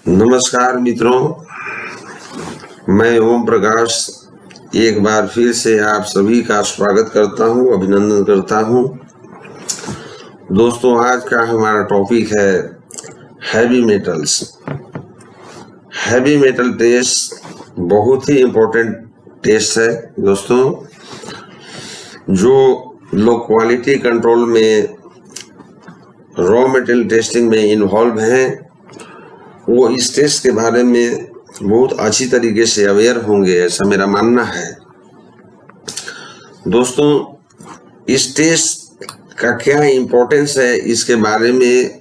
नमस्कार मित्रों, मैं ओम प्रकाश एक बार फिर से आप सभी का स्वागत करता हूं, अभिनंदन करता हूं। दोस्तों, आज का हमारा टॉपिक है heavy metals. Heavy metal test बहुत ही इम्पोर्टेंट टेस्ट है दोस्तों। जो लोग क्वालिटी कंट्रोल में, रॉ मटेरियल टेस्टिंग में इन्वॉल्व हैं, वो इस टेस्ट के बारे में बहुत अच्छी तरीके से अवेयर होंगे, ऐसा मेरा मानना है। दोस्तों, इस टेस्ट का क्या इम्पोर्टेंस है, इसके बारे में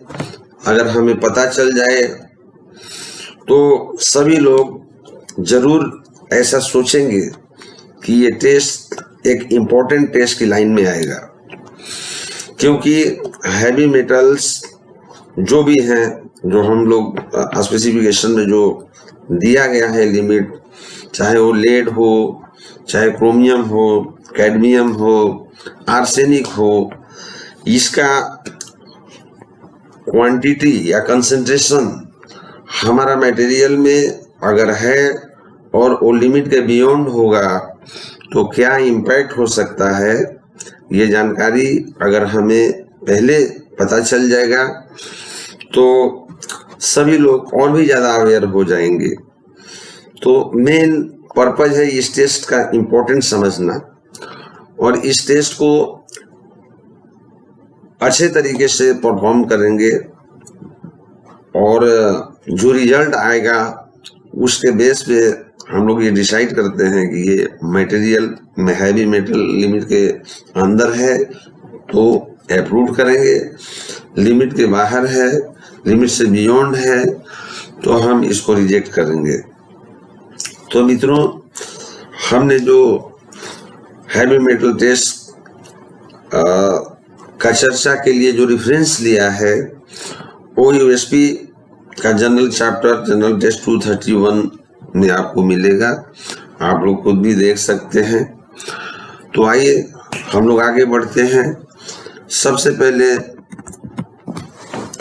अगर हमें पता चल जाए तो सभी लोग जरूर ऐसा सोचेंगे कि ये टेस्ट एक इम्पोर्टेंट टेस्ट की लाइन में आएगा, क्योंकि हैवी मेटल्स जो भी हैं, जो हम लोग स्पेसिफिकेशन में जो दिया गया है लिमिट, चाहे वो लेड हो, चाहे क्रोमियम हो, कैडमियम हो, आर्सेनिक हो, इसका क्वांटिटी या कंसंट्रेशन हमारा मटेरियल में अगर है और वो लिमिट के बियॉन्ड होगा तो क्या इम्पैक्ट हो सकता है, ये जानकारी अगर हमें पहले पता चल जाएगा तो सभी लोग और भी ज़्यादा अवेयर हो जाएंगे। तो मेन पर्पज है इस टेस्ट का इम्पोर्टेंट समझना, और इस टेस्ट को अच्छे तरीके से परफॉर्म करेंगे और जो रिजल्ट आएगा उसके बेस पे हम लोग ये डिसाइड करते हैं कि ये मटेरियल में हैवी मेटल लिमिट के अंदर है तो अप्रूव करेंगे, लिमिट के बाहर है, लिमिट से बियॉन्ड है तो हम इसको रिजेक्ट करेंगे। तो मित्रों, हमने जो हैवी मेटल टेस्ट का चर्चा के लिए जो रेफरेंस लिया है वो यूएसपी का जनरल चैप्टर, जनरल टेस्ट 231 में आपको मिलेगा, आप लोग खुद भी देख सकते हैं। तो आइए हम लोग आगे बढ़ते हैं। सबसे पहले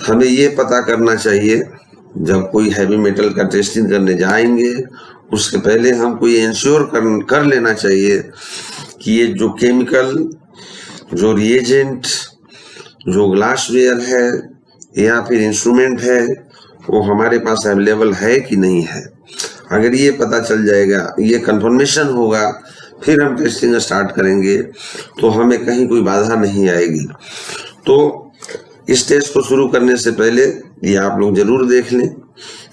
हमें ये पता करना चाहिए, जब कोई हैवी मेटल का टेस्टिंग करने जाएंगे उसके पहले हमको ये इंश्योर कर लेना चाहिए कि ये जो केमिकल, जो रिएजेंट, जो ग्लासवेयर है या फिर इंस्ट्रूमेंट है वो हमारे पास अवेलेबल है कि नहीं है। अगर ये पता चल जाएगा, ये कंफर्मेशन होगा, फिर हम टेस्टिंग स्टार्ट करेंगे तो हमें कहीं कोई बाधा नहीं आएगी। तो इस टेस्ट को शुरू करने से पहले ये आप लोग जरूर देख लें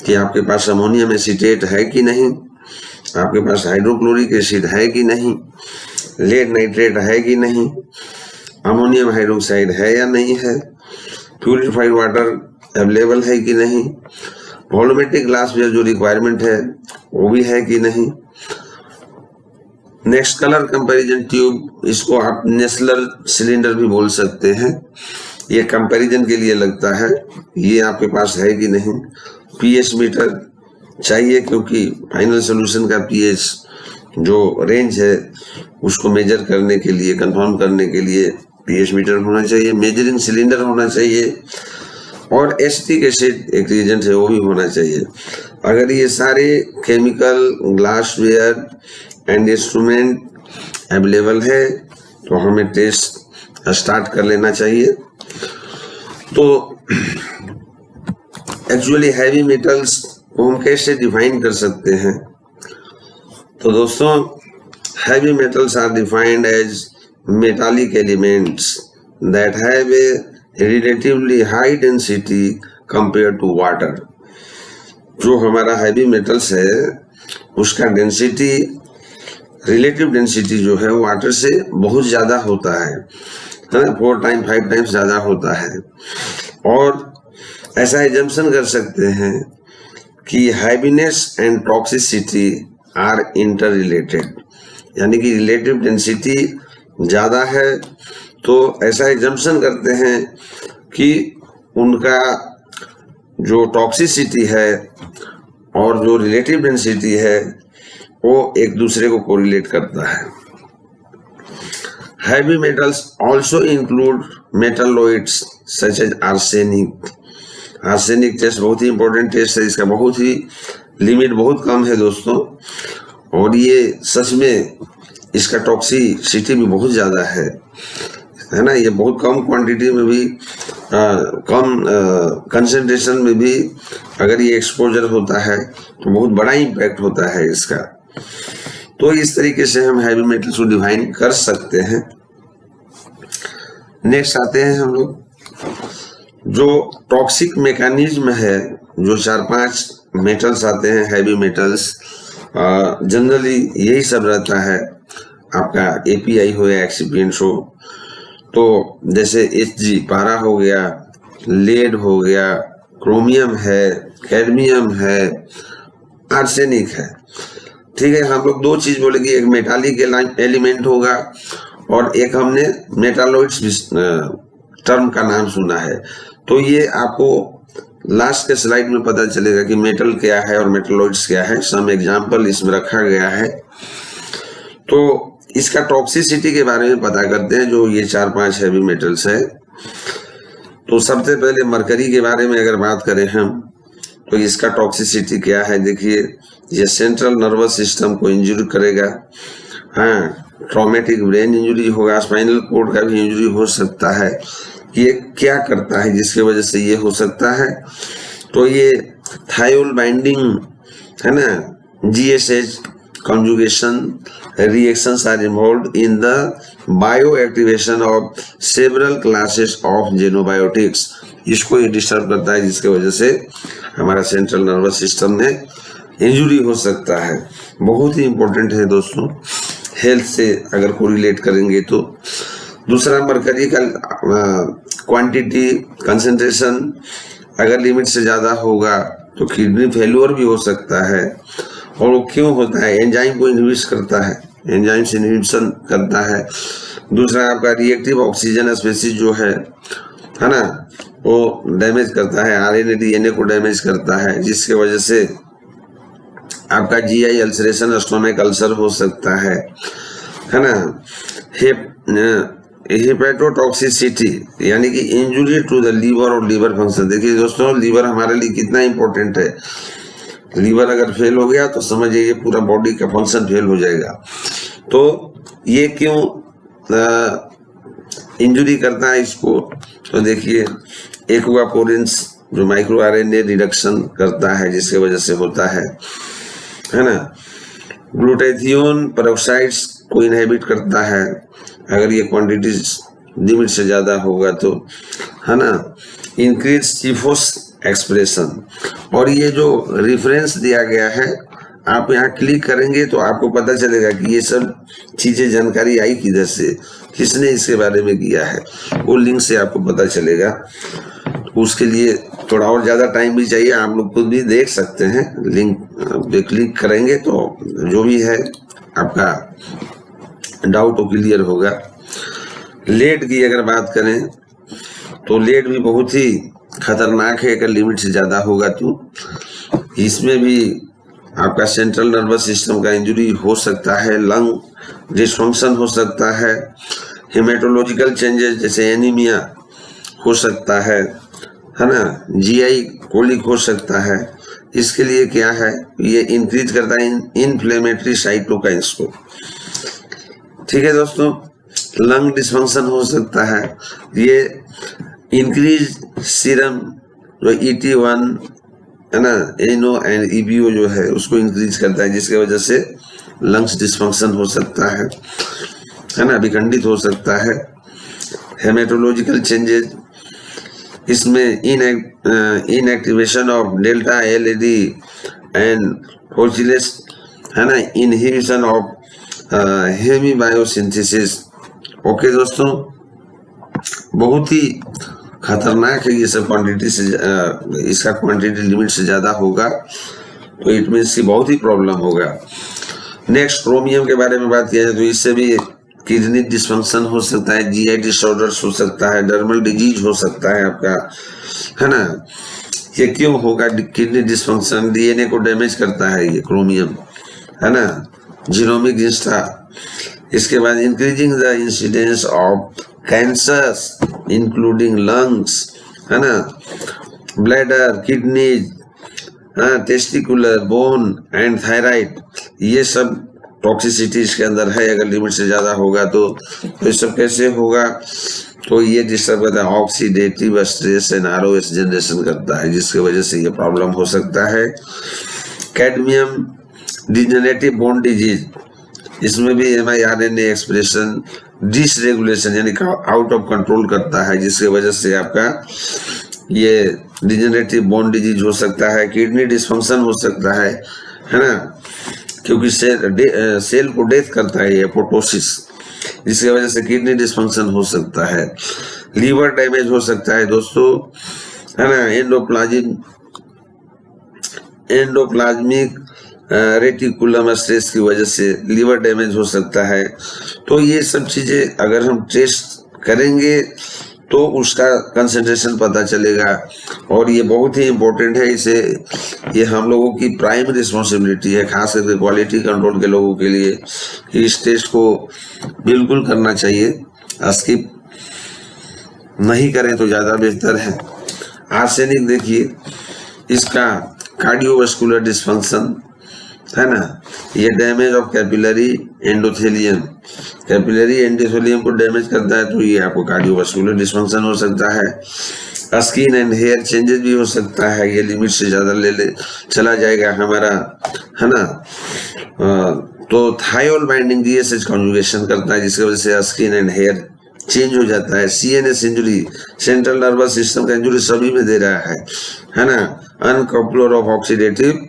कि आपके पास अमोनियम एसीटेट है कि नहीं, आपके पास हाइड्रोक्लोरिक एसिड है कि नहीं, लेड नाइट्रेट है कि नहीं, अमोनियम हाइड्रोक्साइड है या नहीं है, प्यूरिफाइड वाटर अवेलेबल है कि नहीं, वॉल्यूमेट्रिक ग्लासवेयर जो रिक्वायरमेंट है वो भी है कि नहीं। नेक्स्ट, कलर कंपैरिजन ट्यूब, इसको आप नेस्लर सिलेंडर भी बोल सकते हैं, ये कंपैरिजन के लिए लगता है, ये आपके पास है कि नहीं। पीएच मीटर चाहिए, क्योंकि फाइनल सॉल्यूशन का पीएच जो रेंज है उसको मेजर करने के लिए, कंफर्म करने के लिए पीएच मीटर होना चाहिए, मेजरिंग सिलेंडर होना चाहिए, और एसिटिक एसिड एक रिएजेंट है वो भी होना चाहिए। अगर ये सारे chemical, glassware and instrument available है तो हमें टेस्ट स्टार्ट कर लेना चाहिए। तो एक्चुअली हैवी मेटल्स को हम कैसे डिफाइन कर सकते हैं? तो दोस्तों, heavy metals are defined as metallic elements that have a relatively high density compare to water. जो हमारा हैवी मेटल्स है उसका डेंसिटी, रिलेटिव डेंसिटी जो है वाटर से बहुत ज़्यादा होता है, 4 टाइम 5 टाइम्स ज़्यादा होता है। और ऐसा एजम्पशन कर सकते हैं कि heaviness and toxicity are interrelated, यानी कि रिलेटिव डेंसिटी ज़्यादा है तो ऐसा एजम्पशन करते हैं कि उनका जो टॉक्सिसिटी है और जो रिलेटिव डेंसिटी है वो एक दूसरे को कोरिलेट करता है। Heavy metals also include metalloids such as arsenic arsenic test बहुत ही इंपॉर्टेंट टेस्ट है, इसका बहुत ही लिमिट बहुत कम है दोस्तों, और ये सच में इसका टॉक्सिसिटी भी बहुत ज़्यादा है ना। ये बहुत कम क्वांटिटी में भी कम कंसंट्रेशन में भी अगर ये एक्सपोजर होता है तो बहुत बड़ा इम्पैक्ट होता है इसका। तो इस तरीके से हम हैवी मेटल्स को डिफाइन कर सकते हैं। नेक्स्ट आते हैं हम लोग, जो टॉक्सिक मैकेनिज्म है, जो 4-5 मेटल्स आते हैं हैवी मेटल्स, जनरली यही सब रहता है आपका, एपीआई हो या एक्सिपिएंट्स हो। तो जैसे Hg पारा हो गया, लेड हो गया, क्रोमियम है, कैडमियम है, आर्सेनिक है। ठीक है, हम लोग दो चीज बोलेंगे, एक मेटालिक एलिमेंट होगा और एक हमने मेटालॉइड्स टर्म का नाम सुना है। तो ये आपको लास्ट के स्लाइड में पता चलेगा कि मेटल क्या है और मेटालॉइड्स क्या है। सम एग्जाम्पल इसमें रखा गया है। तो इसका टॉक्सिसिटी के बारे में पता करते हैं, जो ये 4-5 हैवी मेटल्स है। तो सबसे पहले मरकरी के बारे में अगर बात करें हम, तो इसका टॉक्सिसिटी क्या है, देखिए ये सेंट्रल नर्वस सिस्टम को इंजरी करेगा। हाँ, ट्रॉमेटिक ब्रेन इंजरी होगा, स्पाइनल कोड का भी इंजरी हो सकता है। ये क्या करता है जिसकी वजह से ये हो सकता है, तो ये थायोल बाइंडिंग है ना, GSH conjugation reactions are involved in the bioactivation of several classes of xenobiotics। इसको ये डिस्टर्ब करता है जिसके वजह से हमारा सेंट्रल नर्वस सिस्टम में इंजुरी हो सकता है। बहुत ही इंपॉर्टेंट है दोस्तों, हेल्थ से अगर कोरिलेट करेंगे तो। दूसरा, मरकरी का क्वांटिटी कंसंट्रेशन अगर लिमिट से ज़्यादा होगा तो किडनी फेल्योर भी हो सकता है। और वो क्यों होता है, एंजाइम को इनहिबिट करता है, एंजाइम से इनहिबिशन करता है। दूसरा, आपका रिएक्टिव ऑक्सीजन स्पीशीज जो है ना, वो डैमेज करता है, RNA DNA को डैमेज करता है, जिसके वजह से आपका GI अल्सरेशन, स्टोमक अल्सर हो सकता है ना। हेपेटोटॉक्सिसिटी यानी कि इंजुरी टू द लीवर और लीवर फंक्शन। देखिए दोस्तों, लीवर हमारे लिए कितना इंपॉर्टेंट है। लीवर अगर फेल हो गया तो समझिए ये पूरा बॉडी का फंक्शन फेल हो जाएगा। तो ये क्यों इंजुरी करता है इसको, तो देखिए एक्वापोरिन्स जो माइक्रो RNA रिडक्शन करता है जिसके वजह से होता है ना। ग्लूटाथियोन पेरोक्साइड्स को इनहिबिट करता है अगर ये क्वांटिटी लिमिट से ज़्यादा होगा तो, है ना। इंक्रीज सीफोस एक्सप्रेशन, और ये जो रेफरेंस दिया गया है आप यहाँ क्लिक करेंगे तो आपको पता चलेगा कि ये सब चीज़ें जानकारी आई किधर से, किसने इसके बारे में किया है, वो लिंक से आपको पता चलेगा। उसके लिए थोड़ा और ज़्यादा टाइम भी चाहिए, आप लोग खुद भी देख सकते हैं, लिंक पे क्लिक करेंगे तो जो भी है आपका डाउट तो क्लियर होगा। लेड की अगर बात करें तो लेड भी बहुत ही खतरनाक है अगर लिमिट से ज़्यादा होगा तो। इसमें भी आपका सेंट्रल नर्वस सिस्टम का इंजरी हो सकता है, लंग डिसफंक्शन हो सकता है, हेमेटोलॉजिकल चेंजेस जैसे एनीमिया हो सकता है ना, GI कोलिक हो सकता है। इसके लिए क्या है, ये इंक्रीज करता है इन्फ्लेमेटरी साइटोकाइन्स को। ठीक है दोस्तों, लंग डिसफंक्शन हो सकता है, ये इंक्रीज सीरम जो ET1 है ना, NO एंड EBO जो है उसको इंक्रीज करता है, जिसके वजह से लंग्स डिसफंक्शन हो सकता है ना, विखंडित हो सकता है। हेमेटोलॉजिकल चेंजेस, इसमें inactivation of delta LED and फोर्चिलेस है ना, इनहिबिशन ऑफ हेमीबायोसिंथेसिस। ओके दोस्तों, बहुत ही खतरनाक है ये सब क्वांटिटी से, इसका क्वांटिटी लिमिट से ज़्यादा होगा तो इट मीन्स की बहुत ही प्रॉब्लम होगा। नेक्स्ट, क्रोमियम के बारे में बात किया जाए तो इससे भी किडनी डिसफंक्शन हो सकता है, GI डिसऑर्डर्स हो सकता है, डर्मल डिजीज हो सकता है आपका, है ना। ये क्यों होगा किडनी डिसफंक्शन, DNA को डैमेज करता है ये क्रोमियम, है ना, जीनोमिक इंस्टा। इसके बाद increasing the incidence of cancers including lungs, है ना, bladder, kidneys, testicular, bone and thyroid, ये सब टॉक्सिसिटी इसके अंदर है। अगर लिमिट से ज्यादा होगा तो ये सब कैसे होगा? तो ये डिस्टर्ब करता है, oxidative stress and ROS generation करता है, जिसकी वजह से ये प्रॉब्लम हो सकता है। कैडमियम डिजेनरेटिव बोन डिजीज, इसमें भी mRNA एक्सप्रेशन डिसरेगुलेशन यानी आउट ऑफ कंट्रोल करता है, जिसकी वजह से आपका ये डिजेनरेटिव बोन डिजीज हो सकता है। किडनी डिस्फंक्शन हो सकता है ना, क्योंकि सेल को डेथ करता है ये एपोप्टोसिस, जिसकी वजह से किडनी डिस्फंक्शन हो सकता है। लीवर डैमेज हो सकता है दोस्तों, है ना। एंडोप्लाज्मिक रेटिकुलम स्ट्रेस की वजह से लीवर डैमेज हो सकता है। तो ये सब चीजें अगर हम टेस्ट करेंगे तो उसका कंसंट्रेशन पता चलेगा, और ये बहुत ही इम्पोर्टेंट है। इसे ये हम लोगों की प्राइम रिस्पॉन्सिबिलिटी है, खास करके क्वालिटी कंट्रोल के लोगों के लिए, कि इस टेस्ट को बिल्कुल करना चाहिए, स्किप नहीं करें तो ज़्यादा बेहतर है। आर्सेनिक देखिए, इसका कार्डियोवास्कुलर डिस्फंक्शन है ना, ये damage of capillary endothelium, capillary endothelium को डैमेज करता है, तो ये आपको कार्डियोवास्कुलर डिस्फंक्शन हो सकता है। स्किन एंड हेयर चेंजेस भी हो सकता है, ये लिमिट से ज़्यादा ले चला जाएगा हमारा, है ना। तो थायोल बाइंडिंग जीएसएच कॉन्जुगेशन करता है, जिसकी वजह से स्किन एंड हेयर चेंज हो जाता है। CNS injury, central nervous system का इंजुरी सभी में दे रहा है ना। Uncoupler of oxidative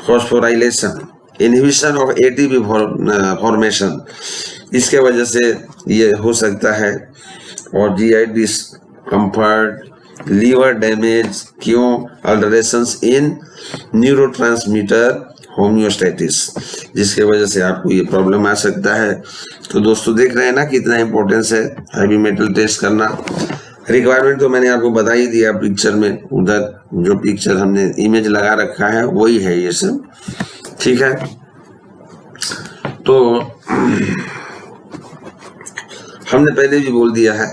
phosphorylation, inhibition of ATP formation, इसके वजह से ये हो सकता है। और जीआई डिस्कम्फर्ट, लीवर डैमेज, क्यों? अल्टरेशंस इन न्यूरोट्रांसमीटर होम्योस्टेटिस, जिसके वजह से आपको ये प्रॉब्लम आ सकता है। तो दोस्तों देख रहे हैं ना कितना इंपॉर्टेंस है हैवी मेटल टेस्ट करना। रिक्वायरमेंट तो मैंने आपको बता ही दिया पिक्चर में, उधर जो पिक्चर हमने इमेज लगा रखा है वही है ये सब, ठीक है। तो हमने पहले भी बोल दिया है,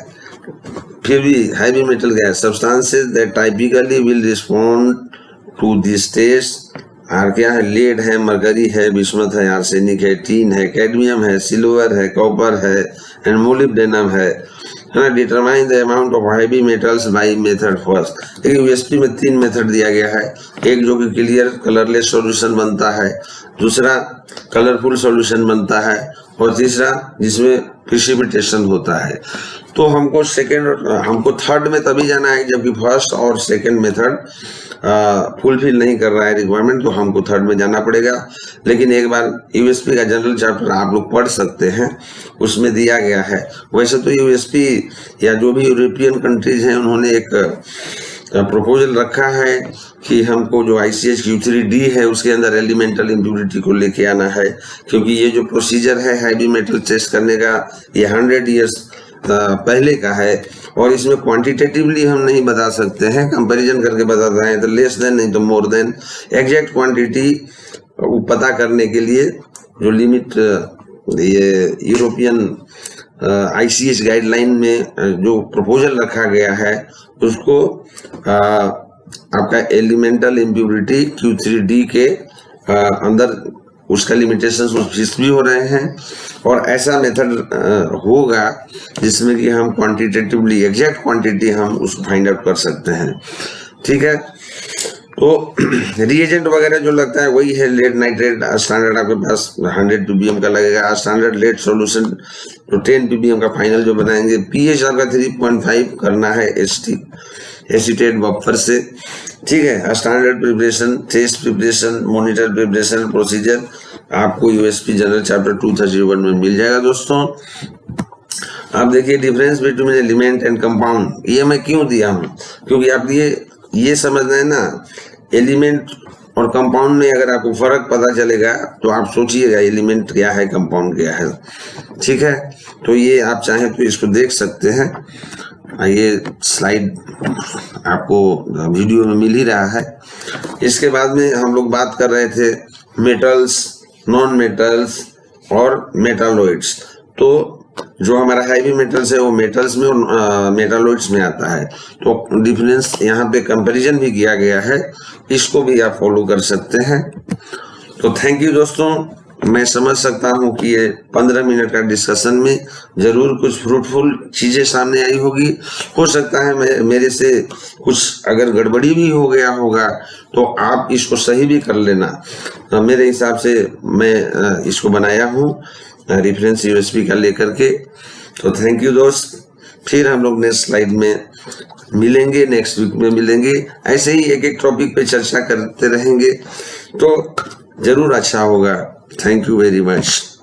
फिर भी हैवी मेटल क्या है? Substances that typically will respond to this test और क्या है? लेड है, मरकरी है, बिस्मथ है, आर्सेनिक है, टीन है, कैडमियम है, सिल्वर है, कॉपर है एंड मोलिब्डेनम है ना। Determine the amount of heavy metals by method first. देखिए यूएसपी में 3 मेथड दिया गया है, एक जो कि क्लियर कलरलेस सॉल्यूशन बनता है, दूसरा कलरफुल सॉल्यूशन बनता है, और तीसरा जिसमें प्रिसिपिटेशन होता है। तो हमको थर्ड में तभी जाना है जबकि फर्स्ट और सेकंड मेथड फुलफिल नहीं कर रहा है रिक्वायरमेंट, तो हमको थर्ड में जाना पड़ेगा। लेकिन एक बार यूएसपी का जनरल चैप्टर आप लोग पढ़ सकते हैं, उसमें दिया गया है। वैसे तो यूएसपी या जो भी यूरोपियन कंट्रीज हैं उन्होंने एक प्रपोजल रखा है कि हमको जो ICH Q3D है उसके अंदर एलिमेंटल इम्प्योरिटी को लेके आना है, क्योंकि ये जो प्रोसीजर है हैवी मेटल टेस्ट करने का ये 100 ईयर्स पहले का है, और इसमें क्वांटिटेटिवली हम नहीं बता सकते हैं, कंपैरिजन करके बताते हैं, तो लेस देन नहीं तो मोर देन। एग्जैक्ट क्वांटिटी पता करने के लिए जो लिमिट ये यूरोपियन ICH गाइडलाइन में जो प्रपोजल रखा गया है उसको आपका एलिमेंटल इम्प्योरिटी Q3D के अंदर उसका लिमिटेशंस फिक्स भी हो रहे हैं, और ऐसा मेथड होगा जिसमें कि हम क्वांटिटेटिवली एग्जैक्ट क्वांटिटी हम उसको फाइंड आउट कर सकते हैं, ठीक है। तो रिएजेंट वगैरह जो लगता है वही है लेड नाइट्रेट, स्टैंडर्ड आपके पास 100 ppm का लगेगा, स्टैंडर्ड लेड सॉल्यूशन तो 10 ppm का फाइनल जो बनाएंगे। पीएच आपका 3.5 करना है एसिटेट बफर से, ठीक है। Standard preparation, test preparation, monitor preparation procedure आपको यूएसपी जनरल चैप्टर 231 में मिल जाएगा दोस्तों। आप देखिए difference between element and compound, ये मैं क्यों दिया हूँ, क्योंकि आप ये समझना है ना, एलिमेंट और कंपाउंड में अगर आपको फर्क पता चलेगा तो आप सोचिएगा एलिमेंट क्या है, कंपाउंड क्या है, ठीक है। तो ये आप चाहें तो इसको देख सकते हैं, ये स्लाइड आपको वीडियो में मिल ही रहा है। इसके बाद में हम लोग बात कर रहे थे मेटल्स, नॉन मेटल्स और मेटालॉइड्स। तो जो हमारा हैवी मेटल्स है वो मेटल्स में और मेटालॉइड्स में आता है। तो डिफरेंस यहाँ पे कंपैरिजन भी किया गया है, इसको भी आप फॉलो कर सकते हैं। तो थैंक यू दोस्तों, मैं समझ सकता हूँ कि ये 15 मिनट का डिस्कशन में जरूर कुछ फ्रूटफुल चीजें सामने आई होगी। हो सकता है मेरे से कुछ अगर गड़बड़ी भी हो गया होगा तो आप इसको सही भी कर लेना। मेरे हिसाब से मैं इसको बनाया हूँ रेफरेंस यूएसबी का लेकर के। तो थैंक यू दोस्त, फिर हम लोग नेक्स्ट स्लाइड में मिलेंगे, नेक्स्ट वीक में मिलेंगे। ऐसे ही एक एक टॉपिक पे चर्चा करते रहेंगे तो जरूर अच्छा होगा। Thank you very much.